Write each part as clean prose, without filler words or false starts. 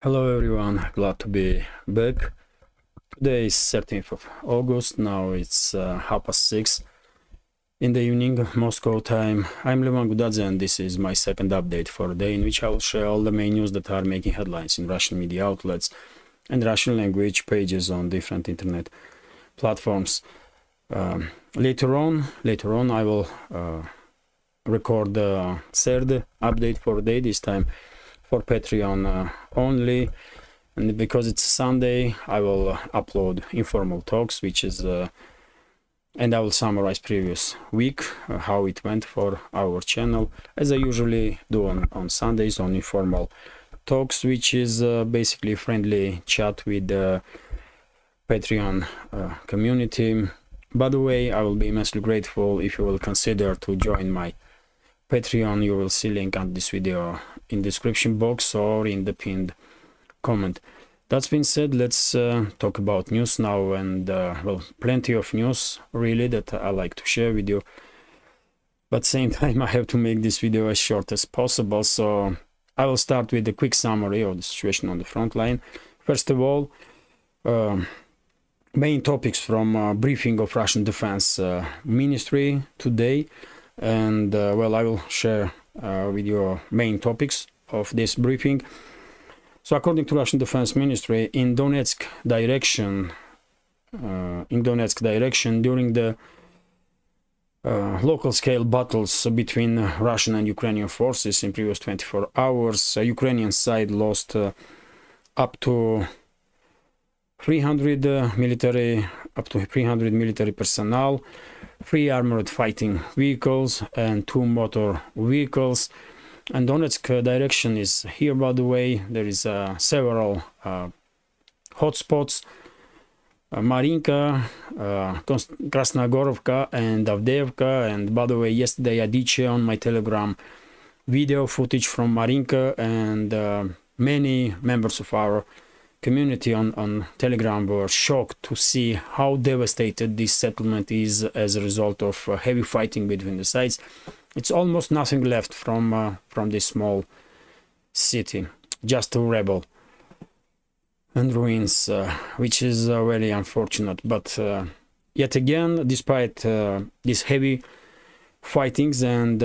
Hello everyone, glad to be back. Today is 13th of August, now it's 6:30 in the evening, Moscow time. I'm Levan Gudadze and this is my second update for the day, in which I will share all the main news that are making headlines in Russian media outlets and Russian language pages on different internet platforms. Later on I will record the third update for the day, this time for Patreon only, and because it's Sunday I will upload informal talks, which is and I will summarize previous week, how it went for our channel, as I usually do on Sundays on informal talks, which is basically friendly chat with the Patreon community. By the way, I will be immensely grateful if you will consider to join my Patreon. You will see link on this video in description box or in the pinned comment. That's been said, let's talk about news now, and well, plenty of news really that I like to share with you, but same time I have to make this video as short as possible, so I will start with a quick summary of the situation on the front line. First of all, main topics from briefing of Russian Defense Ministry today, and well, I will share with you main topics of this briefing. So according to Russian Defense Ministry, in Donetsk direction during the local scale battles between Russian and Ukrainian forces in previous 24 hours, Ukrainian side lost up to 300 military personnel, 3 armored fighting vehicles and 2 motor vehicles. And Donetsk direction is here, by the way. There is several hotspots, Marinka, Krasnogorovka and Avdeevka. And by the way, yesterday I did share on my Telegram video footage from Marinka, and many members of our community on Telegram were shocked to see how devastated this settlement is as a result of heavy fighting between the sides. It's almost nothing left from this small city, just a rubble and ruins, which is very unfortunate. But yet again, despite these heavy fightings and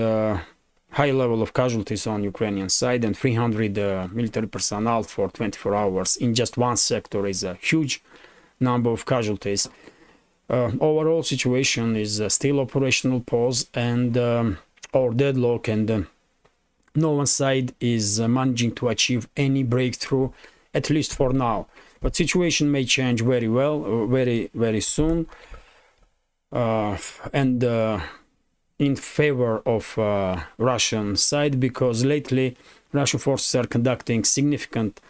high level of casualties on Ukrainian side and 300 military personnel for 24 hours in just one sector is a huge number of casualties. Overall situation is still operational pause and or deadlock, and no one side is managing to achieve any breakthrough, at least for now. But situation may change very well, very soon, and in favor of Russian side, because lately Russian forces are conducting significant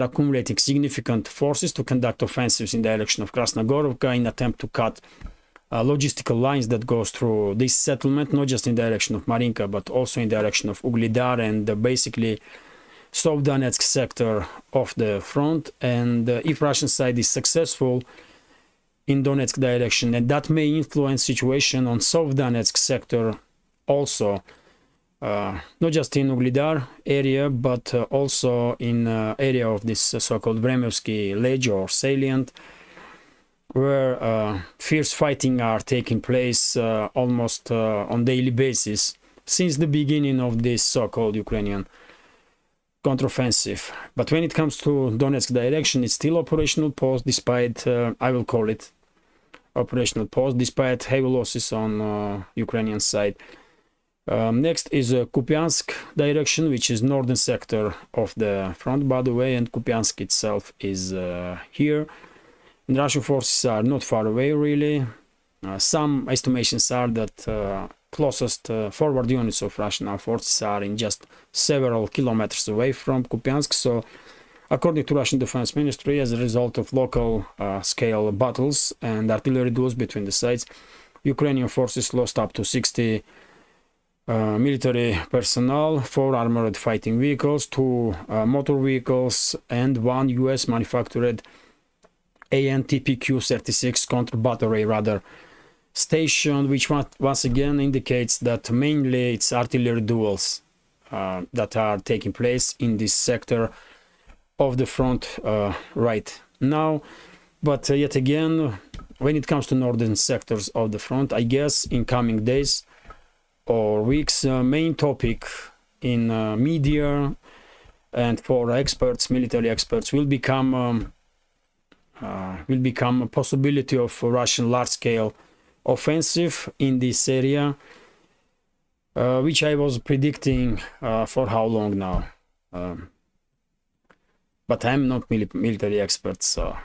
accumulating significant forces to conduct offensives in the direction of Krasnogorovka in attempt to cut logistical lines that goes through this settlement, not just in direction of Marinka but also in direction of Ugledar and basically South Donetsk sector of the front. And if Russian side is successful in Donetsk direction, and that may influence situation on South Donetsk sector also, not just in Ugledar area but also in area of this so-called Vremevsky ledge or salient, where fierce fighting are taking place almost on daily basis since the beginning of this so-called Ukrainian counteroffensive. But when it comes to Donetsk direction, it's still operational pause, despite I will call it operational pause, despite heavy losses on Ukrainian side. Next is Kupiansk direction, which is northern sector of the front, by the way, and Kupiansk itself is here. And Russian forces are not far away, really. Some estimations are that closest forward units of Russian forces are in just several kilometers away from Kupiansk. So according to Russian Defense Ministry, as a result of local scale battles and artillery duels between the sides, Ukrainian forces lost up to 60 military personnel, 4 armored fighting vehicles, 2 motor vehicles, and 1 US manufactured ANTPQ-36 counter-battery radar station, which once again indicates that mainly it's artillery duels that are taking place in this sector of the front right now. But yet again, when it comes to northern sectors of the front, I guess in coming days or weeks, main topic in media and for experts, military experts, will become a possibility of a Russian large-scale offensive in this area, which I was predicting for how long now. But I'm not military expert, so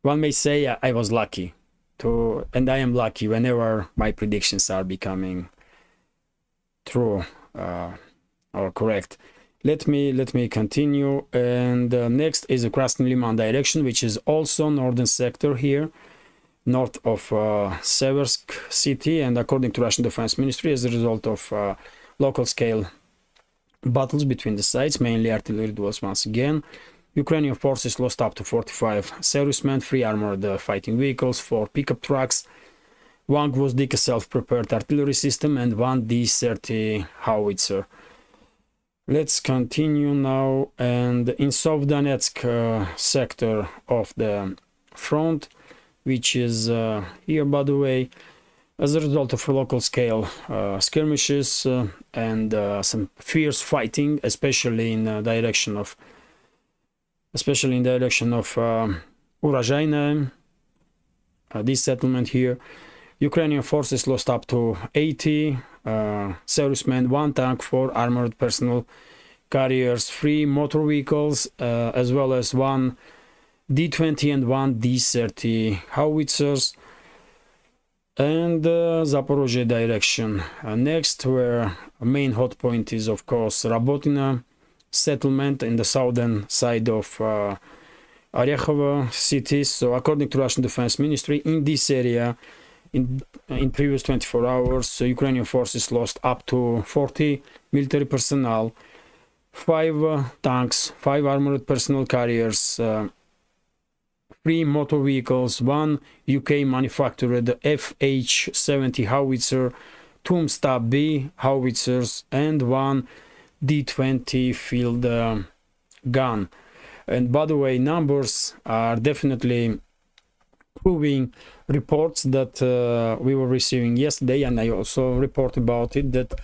one may say I was lucky to, and I am lucky whenever my predictions are becoming true or correct. Let me continue, and next is the Krasny-Liman direction, which is also northern sector here, north of Seversk city, and according to Russian Defense Ministry, as a result of local scale battles between the sides, mainly artillery duels once again, Ukrainian forces lost up to 45 servicemen, 3 armored fighting vehicles, 4 pickup trucks, 1 Gvozdika self-prepared artillery system, and 1 D-30 howitzer. Let's continue now, and in Sovdanetsk sector of the front, which is here, by the way, as a result of local scale skirmishes and some fierce fighting, especially in the direction of Urozhaine, this settlement here, Ukrainian forces lost up to 80 servicemen, 1 tank, 4 armored personnel carriers, 3 motor vehicles, as well as 1 D-20 and 1 D-30 howitzers, and Zaporozhye direction. Next, where a main hot point is, of course, Rabotino settlement in the southern side of Orekhovo city. So according to Russian Defense Ministry, in this area, in previous 24 hours, Ukrainian forces lost up to 40 military personnel, 5 tanks, 5 armored personnel carriers, 3 motor vehicles, 1 UK manufactured FH-70 howitzer, 2 Stab B howitzers, and 1 D-20 field gun. And by the way, numbers are definitely proving reports that we were receiving yesterday, and I also report about it, that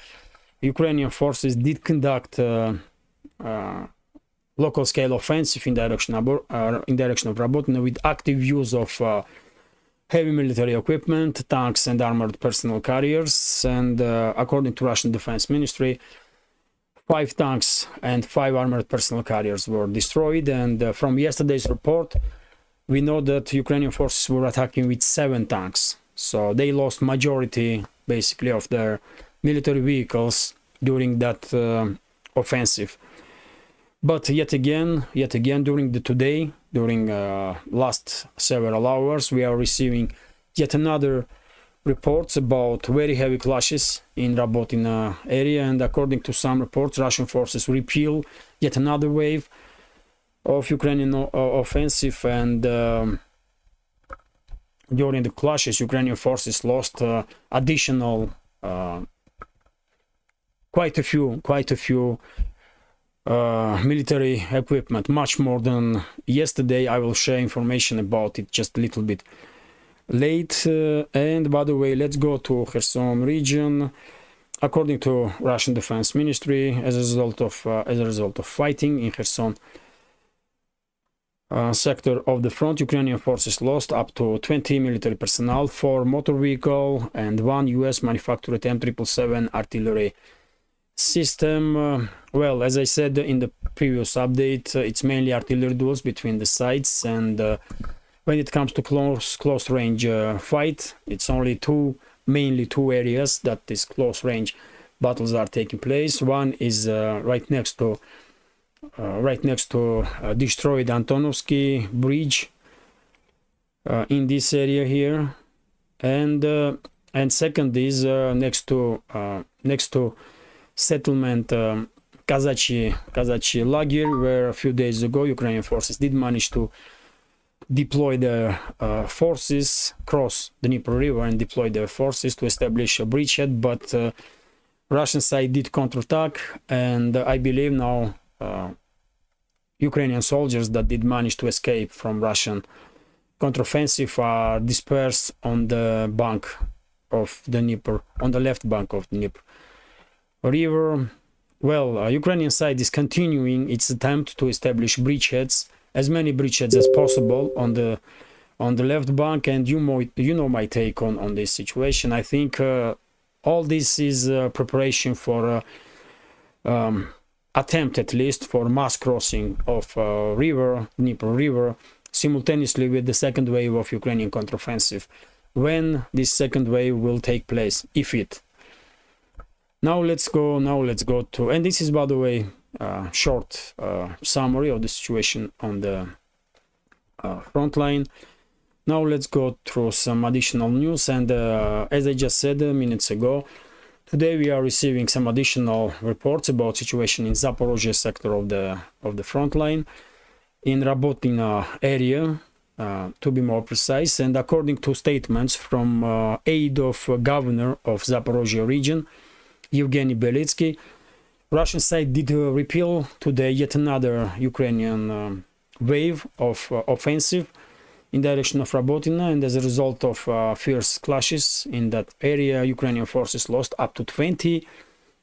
Ukrainian forces did conduct local scale offensive in direction of Rabotino with active use of heavy military equipment, tanks and armored personnel carriers, and according to Russian Defense Ministry, 5 tanks and 5 armored personnel carriers were destroyed. And from yesterday's report, we know that Ukrainian forces were attacking with 7 tanks, so they lost majority basically of their military vehicles during that offensive. But yet again, during last several hours, we are receiving yet another reports about very heavy clashes in Rabotino area, and according to some reports, Russian forces repel yet another wave of Ukrainian offensive, and during the clashes, Ukrainian forces lost additional quite a few military equipment, much more than yesterday. I will share information about it just a little bit late. And by the way, let's go to Kherson region. According to Russian Defense Ministry, as a result of fighting in Kherson sector of the front, Ukrainian forces lost up to 20 military personnel, 4 motor vehicle, and 1 US manufactured M777 artillery system. Well, as I said in the previous update, it's mainly artillery duels between the sides, and when it comes to close range fight, it's only mainly two areas that this close range battles are taking place. One is right next to destroyed Antonovsky bridge in this area here, and second is next to settlement Kazachye Lager, where a few days ago Ukrainian forces did manage to deploy their forces, cross the Dnieper River and deploy their forces to establish a bridgehead, but Russian side did counterattack, and I believe now Ukrainian soldiers that did manage to escape from Russian counteroffensive are dispersed on the bank of the Dnieper, on the left bank of the Dnieper river. Well, Ukrainian side is continuing its attempt to establish bridgeheads, as many bridgeheads as possible on the left bank, and you know my take on this situation. I think all this is preparation for attempt, at least, for mass crossing of Dnieper River, simultaneously with the second wave of Ukrainian counteroffensive. When this second wave will take place, if it. Now let's go to, and this is, by the way, short summary of the situation on the front line. Now let's go through some additional news, and as I just said minutes ago, today we are receiving some additional reports about situation in Zaporozhye sector of the front line, in Rabotino area, to be more precise. And according to statements from aide of governor of Zaporozhye region, Evgeny Belitsky, Russian side did repeal today yet another Ukrainian wave of offensive in direction of Rabotino, and as a result of fierce clashes in that area, Ukrainian forces lost up to 20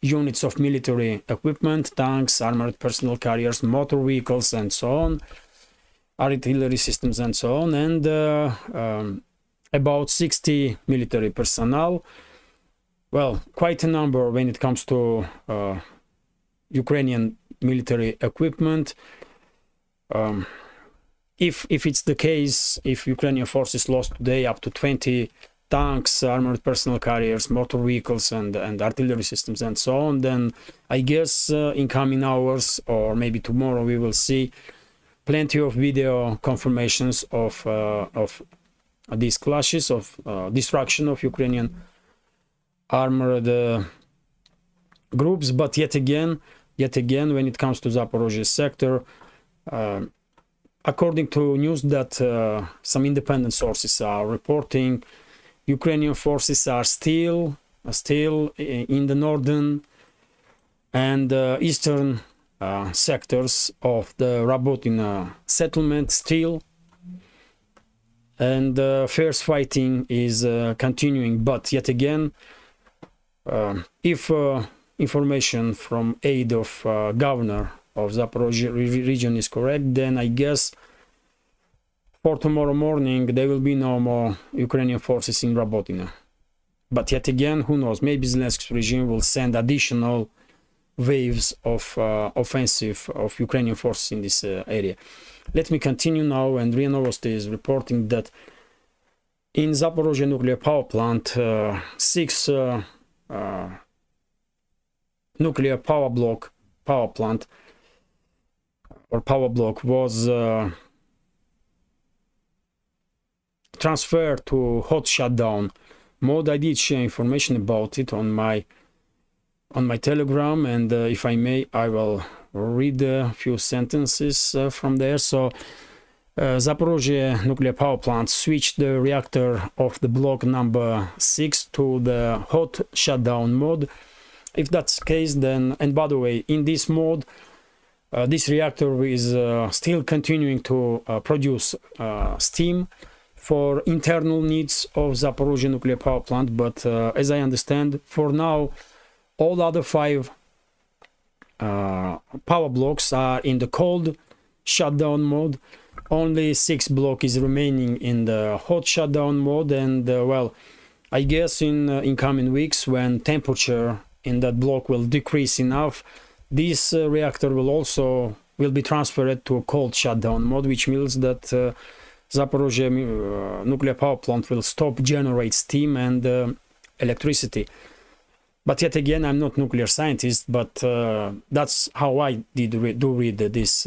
units of military equipment, tanks, armored personnel carriers, motor vehicles, and so on, artillery systems, and so on, and about 60 military personnel. Well, quite a number when it comes to Ukrainian military equipment. If it's the case, if Ukrainian forces lost today up to 20 tanks, armored personnel carriers, motor vehicles, and artillery systems, and so on, then I guess in coming hours or maybe tomorrow we will see plenty of video confirmations of these clashes, of destruction of Ukrainian armored groups. But yet again, when it comes to Zaporozhye sector, according to news that some independent sources are reporting, Ukrainian forces are still in the northern and eastern sectors of the Rabotino settlement still, and fierce fighting is continuing. But yet again, if information from aide of governor of Zaporozhye region is correct, then I guess for tomorrow morning there will be no more Ukrainian forces in Rabotino. But yet again, who knows, maybe Zelensky's regime will send additional waves of offensive of Ukrainian forces in this area. Let me continue now, and RIA Novosti is reporting that in Zaporozhye nuclear power plant, 6 nuclear power block was transferred to hot shutdown mode. I did share information about it on my Telegram, and if I may, I will read a few sentences from there. So Zaporozhye nuclear power plant switched the reactor of the block number 6 to the hot shutdown mode. If that's the case, then, and by the way, in this mode, this reactor is still continuing to produce steam for internal needs of Zaporozhye nuclear power plant. But as I understand, for now, all other 5 power blocks are in the cold shutdown mode. Only 6 block is remaining in the hot shutdown mode, and well, I guess in coming weeks, when temperature in that block will decrease enough, this reactor will be transferred to a cold shutdown mode, which means that Zaporozhye nuclear power plant will stop generate steam and electricity. But yet again, I'm not nuclear scientist, but that's how I do read this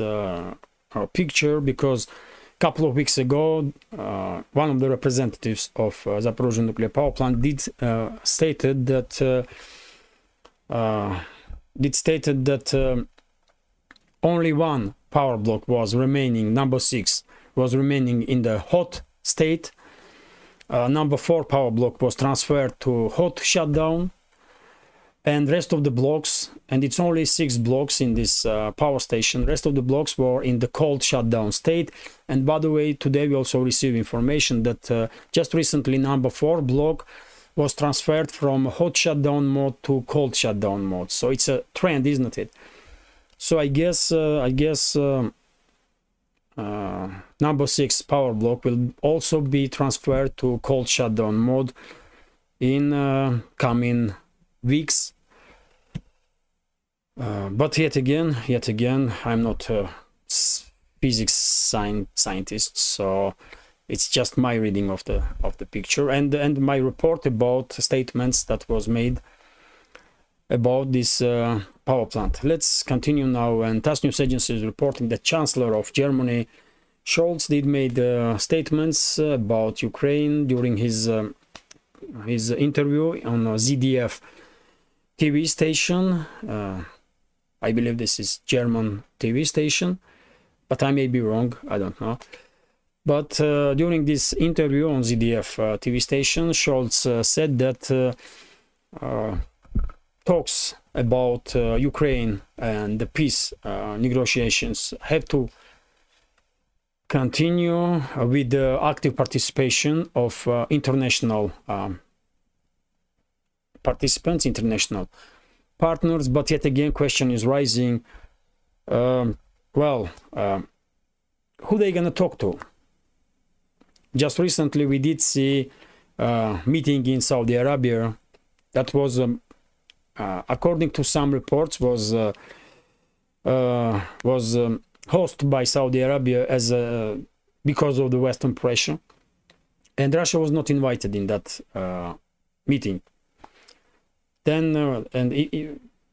picture, because a couple of weeks ago, one of the representatives of Zaporozhye nuclear power plant did stated that only 1 power block was remaining, number 6 was remaining in the hot state. Number 4 power block was transferred to hot shutdown. and rest of the blocks, and it's only 6 blocks in this power station, rest of the blocks were in the cold shutdown state. And by the way, today we also received information that just recently number 4 block was transferred from hot shutdown mode to cold shutdown mode. So it's a trend, isn't it? So I guess number 6 power block will also be transferred to cold shutdown mode in coming weeks. But yet again, I'm not a physics scientist, so it's just my reading of the picture and my report about statements that was made about this power plant. Let's continue now. And TASS News Agency is reporting that Chancellor of Germany Scholz did made statements about Ukraine during his interview on a ZDF TV station. I believe this is German TV station, but I may be wrong, I don't know. But during this interview on ZDF TV station, Scholz said that talks about Ukraine and the peace negotiations have to continue with the active participation of international participants, international partners. But yet again, question is rising, who they gonna talk to? Just recently we did see a meeting in Saudi Arabia that was according to some reports was hosted by Saudi Arabia as because of the Western pressure, and Russia was not invited in that meeting. Then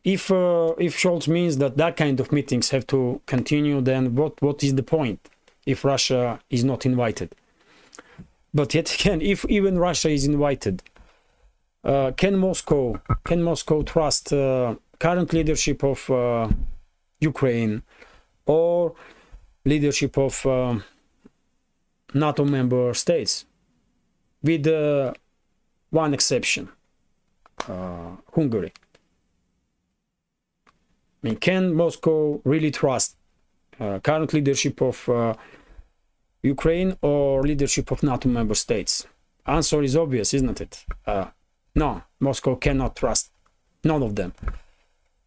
if Scholz means that kind of meetings have to continue, then what is the point if Russia is not invited? But yet again, if even Russia is invited, can Moscow trust current leadership of Ukraine or leadership of NATO member states, with one exception, Hungary? I mean, can Moscow really trust current leadership of Ukraine or leadership of NATO member states? Answer is obvious, isn't it? No, Moscow cannot trust none of them.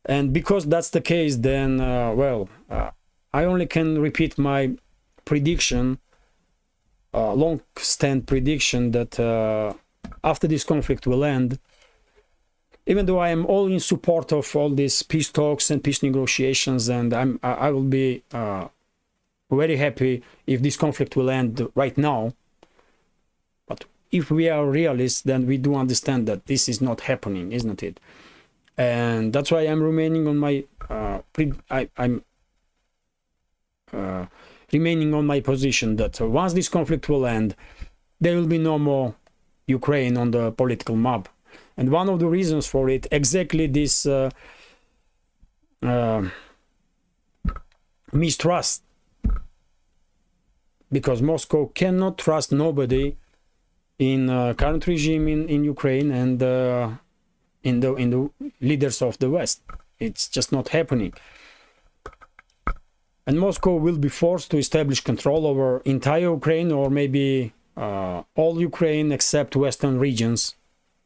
And because that's the case, then I only can repeat my prediction, long-stand prediction, that after this conflict will end, even though I am all in support of all these peace talks and peace negotiations, and I will be very happy if this conflict will end right now. But if we are realists, then we do understand that this is not happening, isn't it? And that's why I'm remaining on my remaining on my position that once this conflict will end, there will be no more Ukraine on the political map. And one of the reasons for it, exactly this mistrust, because Moscow cannot trust nobody in current regime in Ukraine and in the leaders of the West. It's just not happening. And Moscow will be forced to establish control over entire Ukraine, or maybe all Ukraine except western regions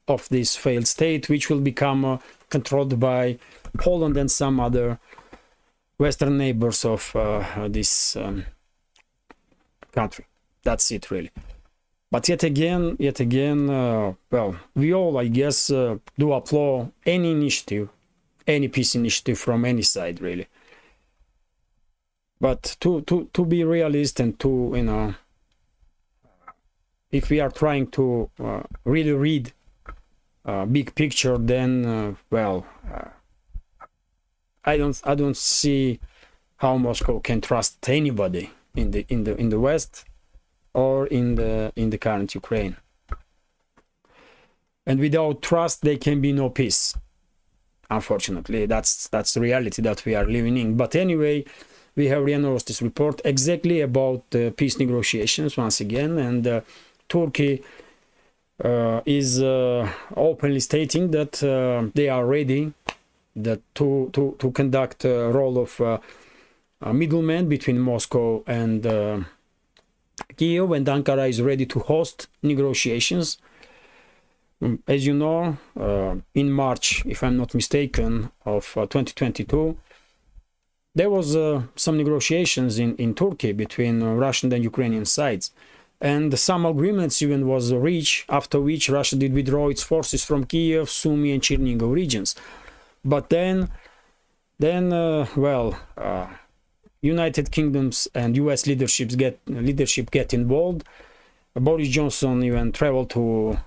of this failed state, which will become controlled by Poland and some other western neighbors of this country. That's it, really. But yet again, well, we all, I guess, do applaud any initiative, any peace initiative from any side, really. But to be realist and to, you know, if we are trying to really read big picture, then I don't see how Moscow can trust anybody in the West or in the current Ukraine. And without trust, there can be no peace. Unfortunately, that's the reality that we are living in. But anyway, we have RIA Novosti's report exactly about the peace negotiations once again, and Turkey is openly stating that they are ready to conduct a role of a middleman between Moscow and Kiev, and Ankara is ready to host negotiations. As you know, in March, if I'm not mistaken, of 2022, there was some negotiations in Turkey between Russian and Ukrainian sides, and some agreements even was reached, after which Russia did withdraw its forces from Kiev, Sumy and Chernigov regions. But then United Kingdoms and US leadership get involved. Boris Johnson even traveled to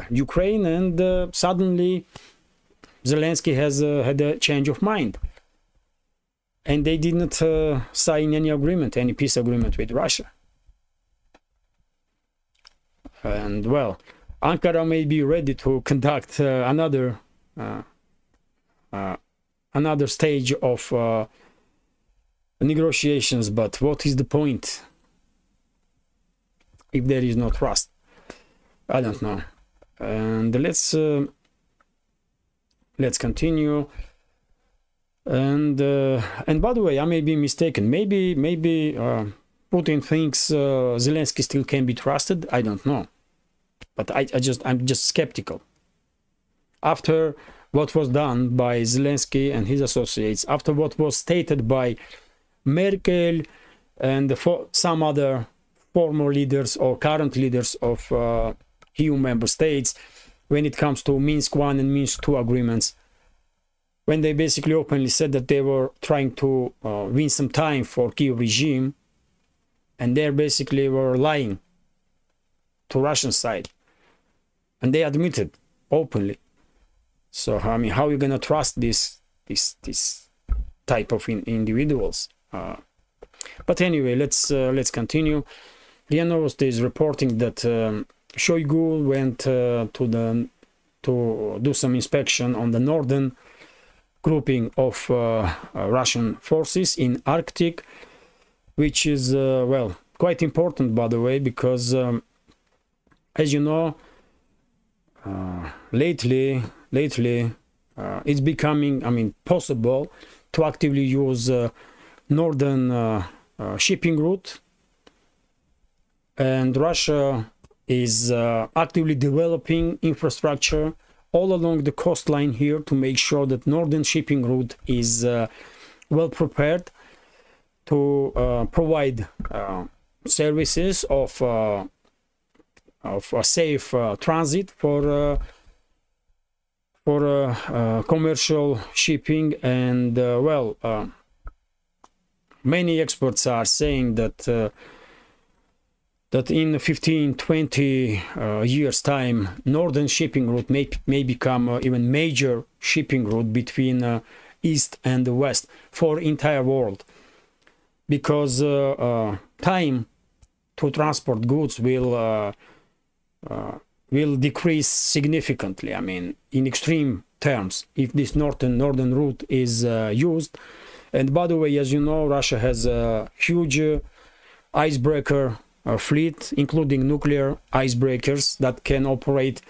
Ukraine, and suddenly Zelensky has had a change of mind, and they didn't sign any peace agreement with Russia. And well, Ankara may be ready to conduct another stage of negotiations, but what is the point if there is no trust? I don't know. And let's continue. And by the way, I may be mistaken. Maybe Putin thinks Zelensky still can be trusted. I don't know, but I'm just skeptical. After what was done by Zelensky and his associates, after what was stated by Merkel and some other former leaders or current leaders of EU member states, when it comes to Minsk I and Minsk II agreements, when they basically openly said that they were trying to win some time for Kiev regime, and they basically were lying to Russian side, and they admitted openly. So I mean, how are you gonna trust this type of individuals? But anyway, let's continue. RIA Novosti is reporting that Shoigu went to do some inspection on the northern grouping of Russian forces in Arctic, which is well, quite important, by the way, because as you know, lately it's becoming, I mean, possible to actively use northern shipping route, and Russia is actively developing infrastructure all along the coastline here to make sure that northern shipping route is well prepared to provide services of a safe transit for commercial shipping. And well, many experts are saying that in 15-20 years time, northern shipping route may become even major shipping route between east and the west for entire world, because time to transport goods will decrease significantly. I mean, in extreme terms, if this northern route is used. And by the way, as you know, Russia has a huge icebreaker fleet, including nuclear icebreakers that can operate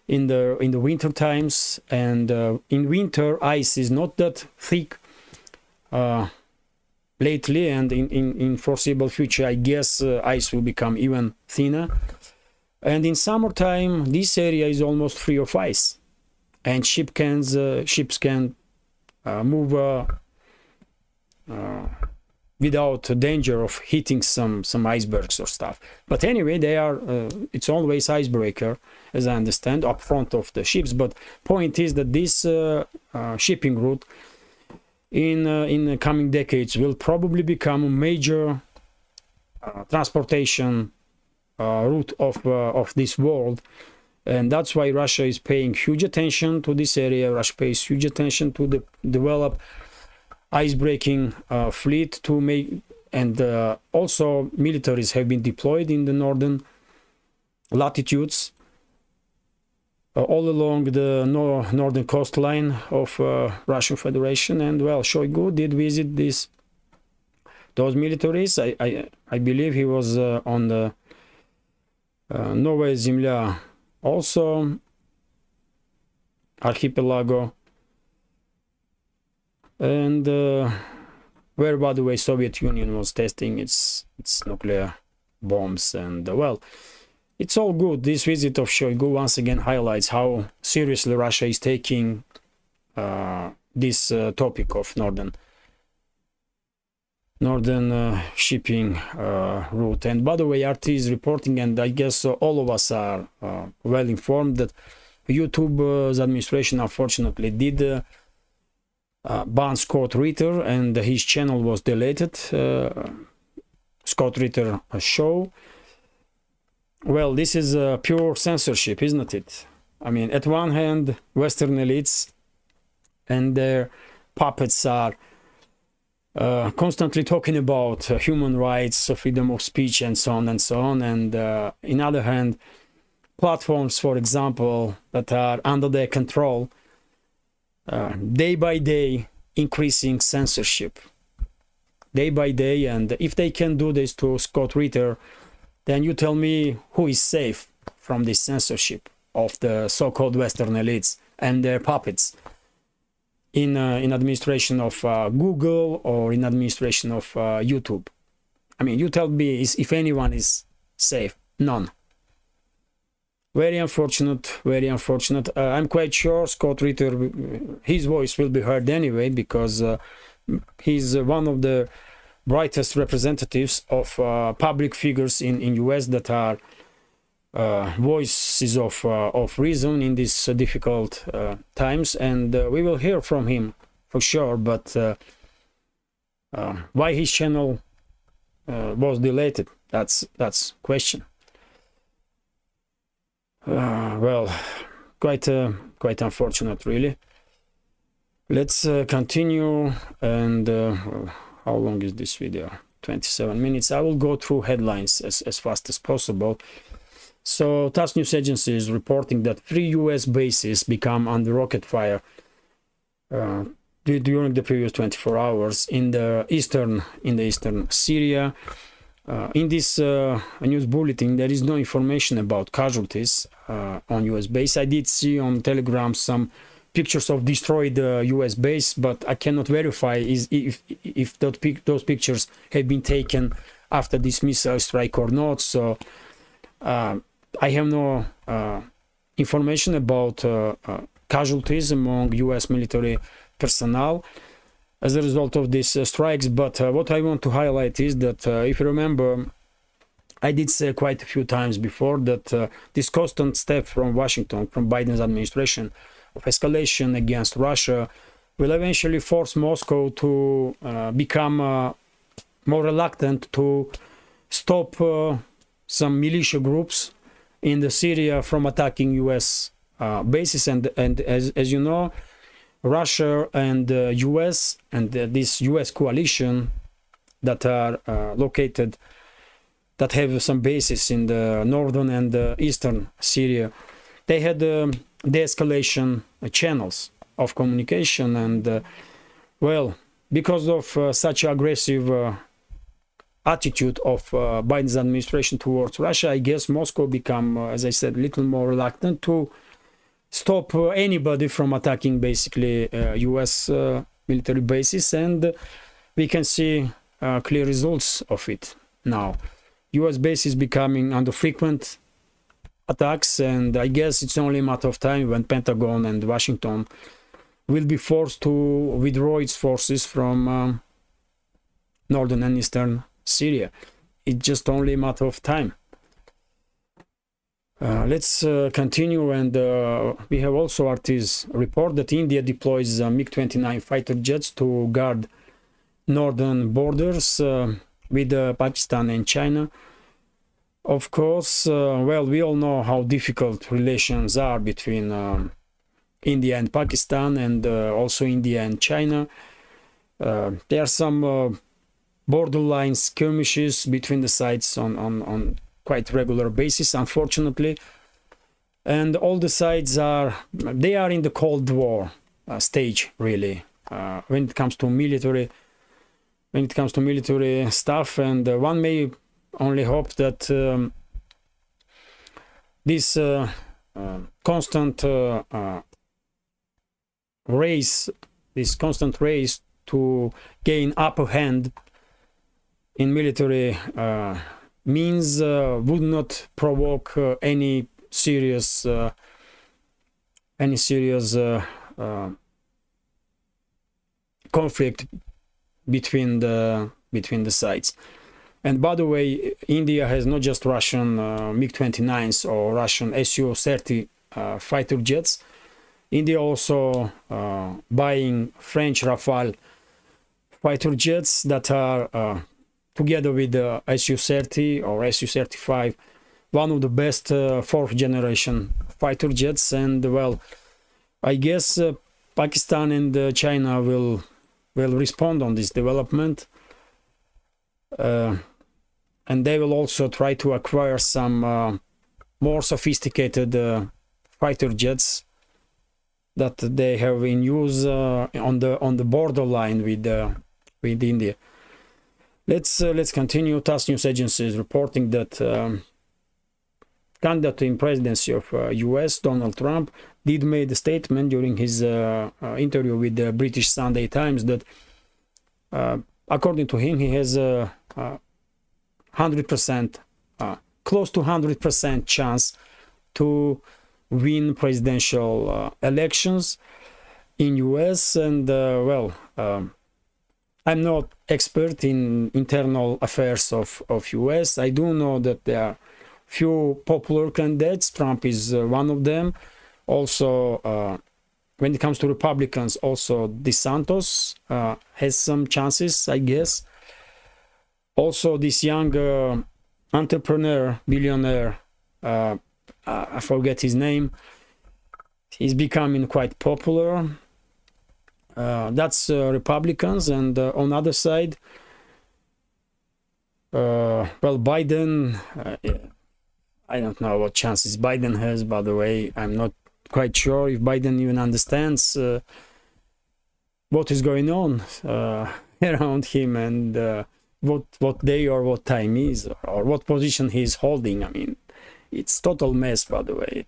in the winter times. And in winter, ice is not that thick lately, and in foreseeable future, I guess ice will become even thinner. And in summertime, this area is almost free of ice, and ships can move without danger of hitting some icebergs or stuff. But anyway, they are it's always icebreaker, as I understand, up front of the ships. But point is that this shipping route in the coming decades will probably become a major transportation route of this world, and that's why Russia is paying huge attention to this area. Russia pays huge attention to develop ice-breaking fleet to make, and also militaries have been deployed in the northern latitudes all along the northern coastline of Russian Federation. And well, Shoigu did visit those militaries. I believe he was on the Novaya Zemlya also archipelago, and where, by the way, Soviet Union was testing its nuclear bombs. And well, it's all good. This visit of Shoigu once again highlights how seriously Russia is taking this topic of northern shipping route. And by the way, RT is reporting, and I guess all of us are well informed, that YouTube's administration unfortunately did ban Scott Ritter, and his channel was deleted. Scott Ritter show. Well, this is pure censorship, isn't it? I mean, at one hand, Western elites and their puppets are constantly talking about human rights, freedom of speech, and so on and so on. And in other hand, platforms, for example, that are under their control, day by day increasing censorship, day by day. And if they can do this to Scott Ritter, then you tell me who is safe from this censorship of the so-called Western elites and their puppets in administration of Google or in administration of YouTube. I mean, you tell me if anyone is safe. None. Very unfortunate, very unfortunate. I'm quite sure Scott Ritter, his voice will be heard anyway, because he's one of the brightest representatives of public figures in US that are voices of reason in these difficult times, and we will hear from him for sure. But why his channel was deleted, that's question. Well, quite unfortunate, really. Let's continue. And how long is this video? 27 minutes. I will go through headlines as fast as possible. So TASS news agency is reporting that 3 US bases become under rocket fire during the previous 24 hours in the eastern Syria. In this news bulletin, there is no information about casualties on US base. I did see on Telegram some pictures of destroyed US base, but I cannot verify if those pictures have been taken after this missile strike or not. So I have no information about casualties among US military personnel as a result of these strikes. But what I want to highlight is that if you remember, I did say quite a few times before that this constant step from Washington, from Biden's administration, of escalation against Russia will eventually force Moscow to become more reluctant to stop some militia groups in the Syria from attacking US bases. And as you know, Russia and US and this US coalition that are located, that have some bases in the northern and eastern Syria, they had de-escalation channels of communication. And well, because of such aggressive attitude of Biden's administration towards Russia, I guess Moscow become, as I said, a little more reluctant to stop anybody from attacking basically US military bases. And we can see clear results of it now. US bases becoming under frequent attacks, and I guess it's only a matter of time when Pentagon and Washington will be forced to withdraw its forces from northern and eastern Syria. It's just only a matter of time. Let's continue, and we have also RT's report that India deploys MiG-29 fighter jets to guard northern borders with Pakistan and China. Of course, well, we all know how difficult relations are between India and Pakistan, and also India and China. There are some borderline skirmishes between the sides on quite regular basis, unfortunately. And all the sides are in the Cold War stage, really, when it comes to military stuff. And one may only hope that this constant race, to gain upper hand in military means would not provoke any serious conflict between the sides. And by the way, India has not just Russian MiG-29s or Russian Su-30 fighter jets. India also buying French Rafale fighter jets that are together with the Su-30 or Su-35, one of the best fourth generation fighter jets. And well, I guess Pakistan and China will respond on this development, and they will also try to acquire some more sophisticated fighter jets that they have in use on the borderline with India. Let's continue. TASS news agency is reporting that candidate in presidency of US, Donald Trump, did made a statement during his interview with the British Sunday Times that according to him, he has 100%, close to 100% chance to win presidential elections in US. And well, I'm not expert in internal affairs of US. I do know that there are few popular candidates. Trump is one of them. Also, when it comes to Republicans, also DeSantis has some chances, I guess. Also, this young entrepreneur, billionaire, I forget his name, he's becoming quite popular. That's Republicans. And on the other side, well, Biden, I don't know what chances Biden has, by the way. I'm not quite sure if Biden even understands what is going on around him, and what day or what time is, or what position he's holding. I mean, it's total mess, by the way.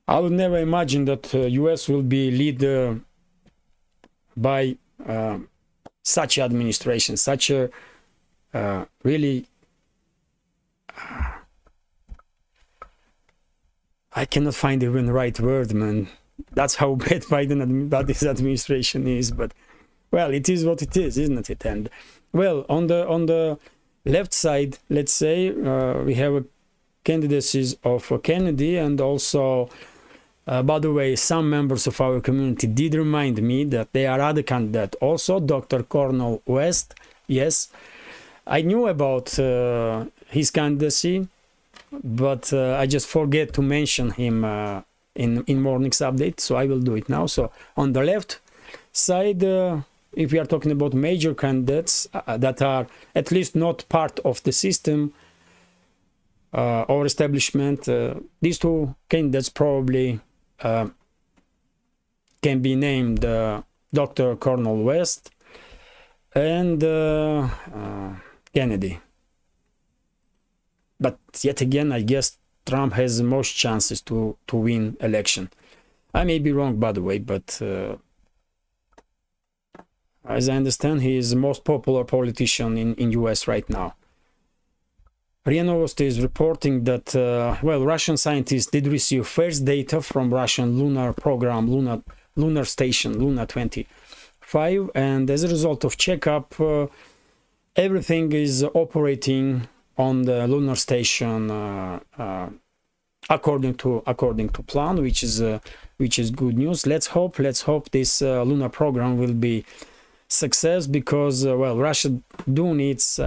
I would never imagine that US will be led by such administration, such a really I cannot find even the right word, man. That's how bad Biden's administration is. But well, it is what it is, isn't it? And well, on the left side, let's say, we have candidacies of Kennedy, and also, by the way, some members of our community did remind me that there are other candidates also. Dr. Cornel West, yes, I knew about his candidacy, but I just forget to mention him in morning's update, so I will do it now. So on the left side, if we are talking about major candidates that are at least not part of the system or establishment, these two candidates probably can be named Dr. Cornel West and Kennedy. But yet again, I guess Trump has the most chances to win election. I may be wrong, by the way, but as I understand, he is the most popular politician in US right now. RIA Novosti is reporting that, well, Russian scientists did receive first data from Russian lunar program, lunar station, Luna 25, and as a result of checkup, everything is operating on the lunar station according to plan, which is good news. Let's hope this lunar program will be success, because well, Russia do needs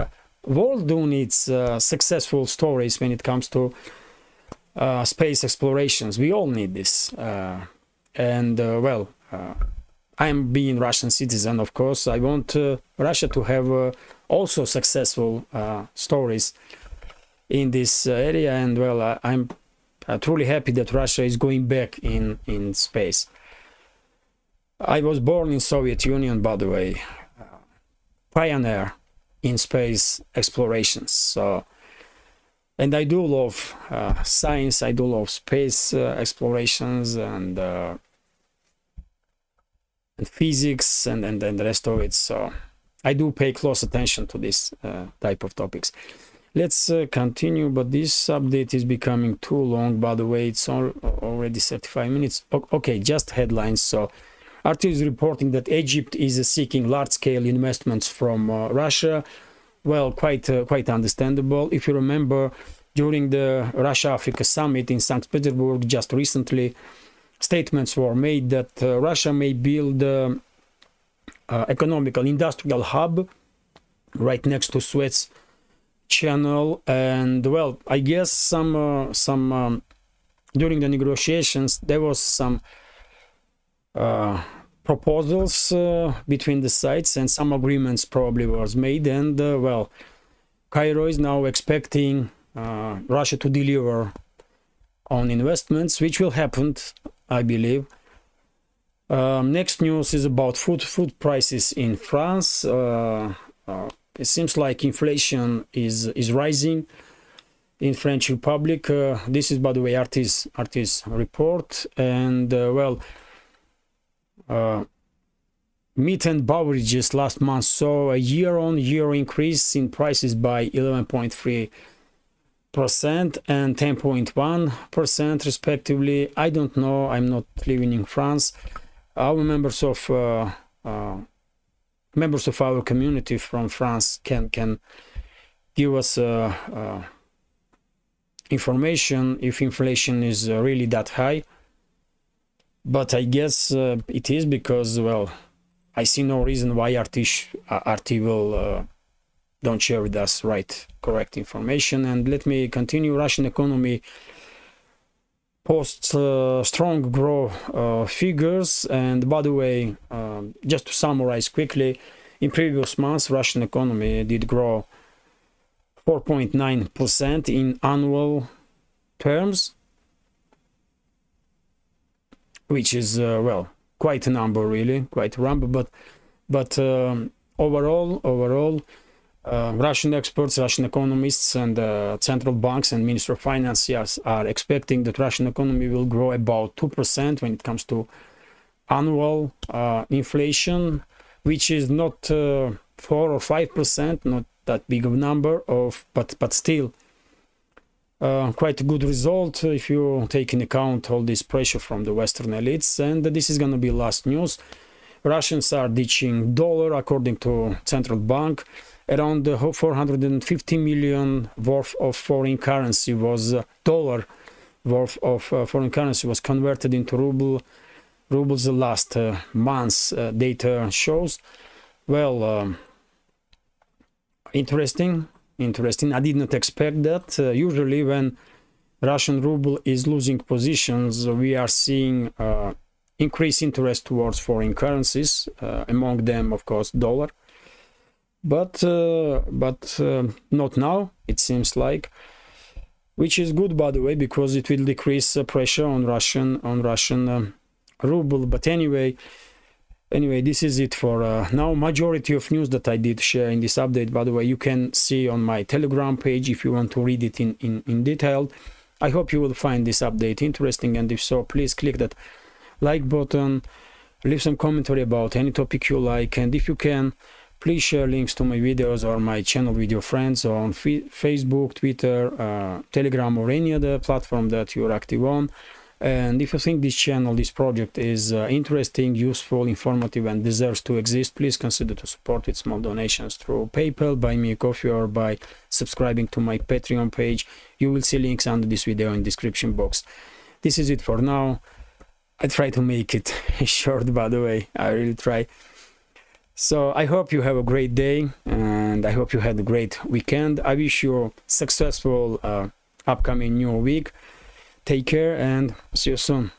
world do needs successful stories when it comes to space explorations. We all need this, and well, I'm being Russian citizen, of course. I want Russia to have also successful stories in this area, and well, I'm truly happy that Russia is going back in space. I was born in Soviet Union, by the way, pioneer in space explorations. So And I do love science, I do love space explorations and physics and the rest of it. So I do pay close attention to this type of topics. Let's continue, but this update is becoming too long. By the way, it's already 35 minutes. Okay, just headlines. So RT is reporting that Egypt is seeking large-scale investments from Russia. Well, quite understandable. If you remember, during the Russia-Africa summit in St. Petersburg just recently, statements were made that Russia may build economical industrial hub right next to Suez Channel. And well, I guess some during the negotiations there was some proposals between the sides, and some agreements probably was made. And well, Cairo is now expecting Russia to deliver on investments, which will happen, I believe. Next news is about food prices in France. It seems like inflation is rising in French Republic. This is, by the way, RT's report. And well, meat and beverages last month saw a year-on-year increase in prices by 11.3% and 10.1% respectively. I don't know, I'm not living in France. Our members of our community from France can give us information if inflation is really that high. But I guess it is, because, well, I see no reason why RT will don't share with us correct information. And let me continue. Russian economy posts strong growth figures. And by the way, just to summarize quickly, in previous months, Russian economy did grow 4.9% in annual terms, which is well, quite a number, really, quite a number. But overall, Russian experts, Russian economists, and central banks and Minister of Finance are expecting that Russian economy will grow about 2% when it comes to annual inflation, which is not 4 or 5%, not that big of a number but still quite a good result if you take into account all this pressure from the Western elites. And this is going to be last news. Russians are ditching dollar, according to central bank. Around 450 million worth of foreign currency was dollar worth of foreign currency was converted into rubles the last month's data shows. Well, interesting. I did not expect that. Usually when Russian ruble is losing positions, we are seeing increased interest towards foreign currencies, among them, of course, dollar. But not now, it seems like, which is good, by the way, because it will decrease pressure on Russian ruble. But anyway, this is it for now. Majority of news that I did share in this update, by the way, you can see on my Telegram page if you want to read it in detail. I hope you will find this update interesting, and if so, please click that like button, leave some commentary about any topic you like, and if you can, please share links to my videos or my channel with your friends on Facebook, Twitter, Telegram, or any other platform that you're active on. And if you think this channel, this project is interesting, useful, informative, and deserves to exist, please consider to support with small donations through PayPal, Buy Me a Coffee, or by subscribing to my Patreon page. You will see links under this video in the description box. This is it for now. I try to make it short, by the way. I really try. So I hope you have a great day, and I hope you had a great weekend. I wish you a successful upcoming new week. Take care and see you soon.